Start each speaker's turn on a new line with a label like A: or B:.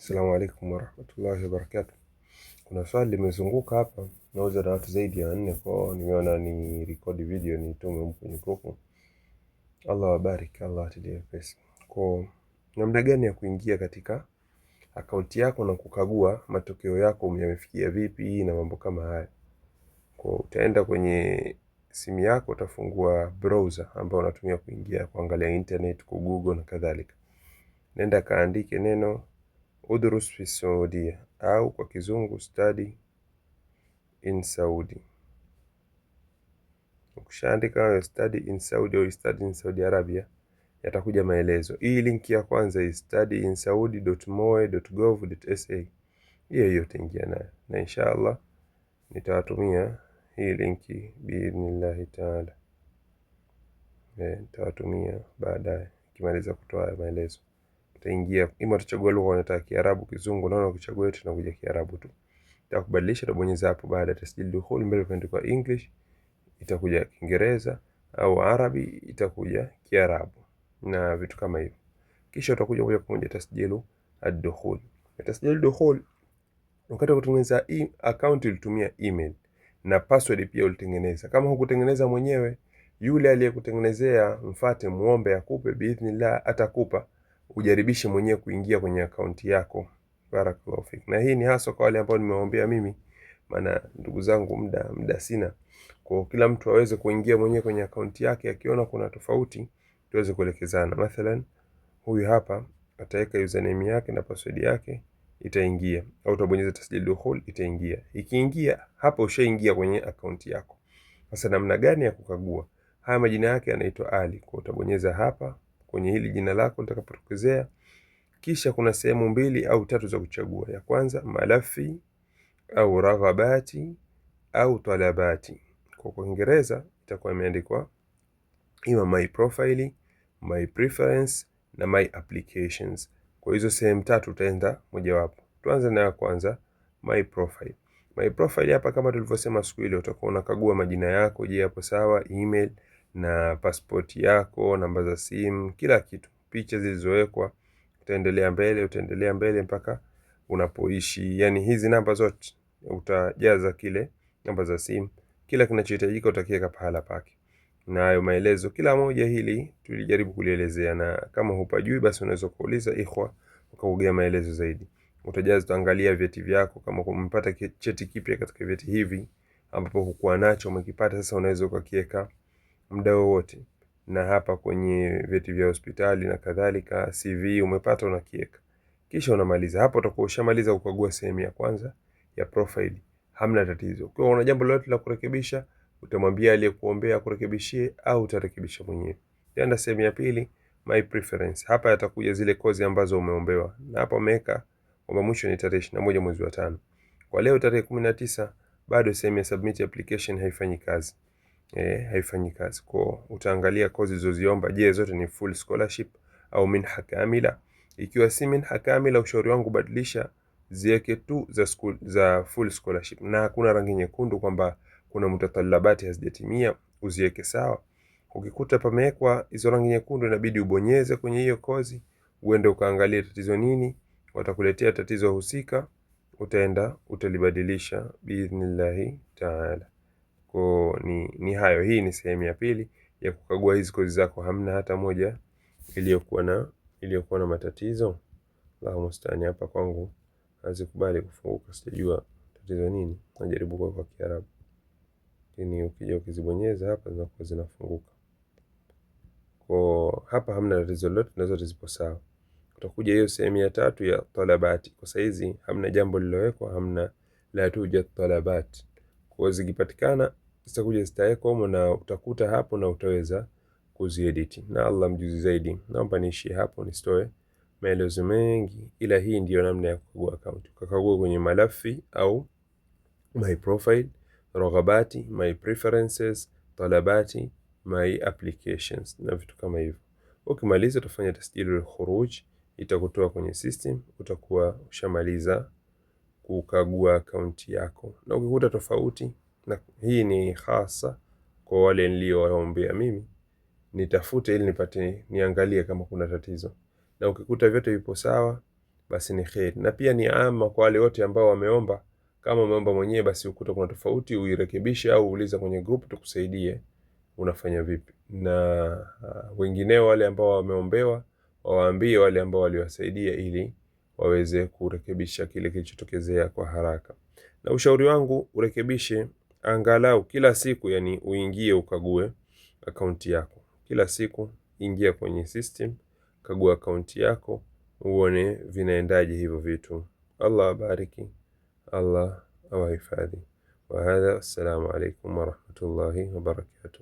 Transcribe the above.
A: Assalamu alaikum warahmatullahi wabarakatuh. Kuna swali limezunguka hapa, nauza na watu zaidi ya 4 kwa nimeona ni record video nitume huko kwenye grupu. Allah wabarik, Allah atilie pesa. Kwa namna gani ya kuingia katika akaunti yako na kukagua matokeo yako yamefikia vipi na mambo kama haya. Kwa utaenda kwenye simu yako, utafungua browser ambao unatumia kuingia kuangalia internet, ku Google na kadhalika. Nenda kaandike neno Udrus fi Saudia au kwa kizungu study in Saudi. Ukishaandika study in Saudi au study in Saudi Arabia, yatakuja maelezo. Hii link ya kwanza ni studyinsaudi.moe.gov.sa. Hiyo utaingia nayo. Na inshallah nitawatumia hii linki biidhnillah taala. Nitawatumia baadaye nikimaliza kutoa maelezo. Utaingia, ima utachagua lugha unataka, Kiarabu, Kizungu, naona ukichagua yote inakuja Kiarabu tu. Utakubadilisha, utabonyeza hapo baada ya tasjili dukhul, mbele kuandikwa English itakuja Kiingereza, au Arabi itakuja Kiarabu na vitu kama hivyo. Kisha utakuja moja kwa moja tasjilu ad-dukhul. Tasjilu dukhul, wakati wa kutengeneza account ulitumia email na password pia ulitengeneza. Kama hukutengeneza mwenyewe, yule aliyekutengenezea mfate, muombe akupe, biidhnillah atakupa, ujaribishe mwenyewe kuingia kwenye account yako. Barakallahu fik. Na hii ni hasa kwa wale ambao nimewaambia mimi, maana ndugu zangu muda sina. Kwa kila mtu aweze kuingia mwenyewe kwenye account yake, akiona kuna tofauti tuweze kuelekezana. Mathalan, huyu hapa ataweka username yake na password yake, itaingia, au utabonyeza tasjil dukhul, itaingia. Ikiingia hapo ushaingia kwenye account yako. Sasa namna gani ya kukagua? Haya majina yake yanaitwa Ali. Kwa utabonyeza hapa kwenye hili jina lako litakapotokezea, kisha kuna sehemu 2 au 3 za kuchagua. Ya kwanza malafi au raghabati au talabati. Kwa Kiingereza itakuwa imeandikwa ima my profile, my preference na my applications. Kwa hizo sehemu 3 utaenda mojawapo. Tuanze na ya kwanza, my profile. My profile hapa, kama tulivyosema siku ile, utakuwa unakagua majina yako, je hapo sawa, email na passport yako, namba za simu, kila kitu, picha zilizowekwa. Utaendelea mbele mpaka unapoishi. Yani hizi namba zote utajaza, kile namba za simu, kila kinachohitajika utakiweka pahala pake. Na hayo maelezo kila moja hili tulijaribu kulielezea, na kama hupajui basi unaweza kuuliza ikhwa ukakugea maelezo zaidi. Utajaza, utaangalia vyeti vyako, kama umepata cheti kipya katika vyeti hivi ambapo hukuwa nacho umekipata, sasa unaweza ukakiweka muda wowote. Na hapa kwenye vyeti vya hospitali na kadhalika, CV umepata unakiweka. Kisha unamaliza hapo, utakuwa ushamaliza kukagua sehemu ya kwanza ya profile. Hamna tatizo. Kwa una jambo lolote la kurekebisha, utamwambia aliyekuombea kurekebishie au utarekebisha mwenyewe. Tena sehemu ya pili, my preference. Hapa yatakuja zile kozi ambazo umeombewa. Na hapa umeweka kwamba mwisho ni tarehe 21 mwezi wa 5. Kwa leo tarehe 19 bado sehemu ya submit application haifanyi kazi. Haifanyi kazi. Kwa utaangalia kozi zoziomba, je zote ni full scholarship au minha kamila. Ikiwa si minha kamila, ushauri wangu badilisha, ziweke tu za full scholarship, na hakuna rangi nyekundu kwamba kuna mutatalabati hazijatimia, uziweke sawa. Ukikuta pamewekwa hizo rangi nyekundu, inabidi ubonyeze kwenye hiyo kozi, uende ukaangalia tatizo nini, watakuletea tatizo husika, utaenda utalibadilisha biidhnillah taala. Kwa ni hayo. Hii ni sehemu ya pili ya kukagua hizi kozi zako, hamna hata moja iliyokuwa na matatizo. Allahu musta'an. Hapa kwangu hazikubali kufunguka, sijajua tatizo nini. Najaribu kwa Kiarabu, lakini ukija ukizibonyeza hapa zinakuwa zinafunguka. Kwa hapa hamna tatizo lolote, na zote zipo sawa. Utakuja hiyo sehemu ya 3 ya talabati. Kwa saizi hamna jambo lilowekwa, hamna la tuja talabati. Kwa zikipatikana zitakuja zitawekwa humo, na utakuta hapo na utaweza kuziedit. Na Allah mjuzi zaidi. Naomba niishie hapo nisitoe maelezo mengi, ila hii ndiyo namna ya kukagua account. Ukakagua kwenye malafi au my profile, raghabati, my preferences, talabati, my applications na vitu kama hivyo. Ukimaliza utafanya tasjilul khuruj, itakutoa kwenye system, utakuwa ushamaliza kukagua account yako. Na ukikuta tofauti, na hii ni hasa kwa wale niliowaombea mimi, nitafute ili niangalie kama kuna tatizo. Na ukikuta vyote vipo sawa, basi ni kheri. Na pia ni ama kwa wale wote ambao wameomba. Kama umeomba mwenyewe, basi ukuta kuna tofauti, uirekebishe au uuliza kwenye group tukusaidie unafanya vipi. Na wengineo wale ambao wameombewa, wawaambie wale ambao waliwasaidia ili waweze kurekebisha kile kilichotokezea kwa haraka. Na ushauri wangu, urekebishe angalau kila siku, yani uingie ukague akaunti yako. Kila siku ingia kwenye system, kagua akaunti yako, uone vinaendaje hivyo vitu. Allah abariki, Allah awahifadhi. Wa hadha, assalamu alaikum wa rahmatullahi wa barakatuh.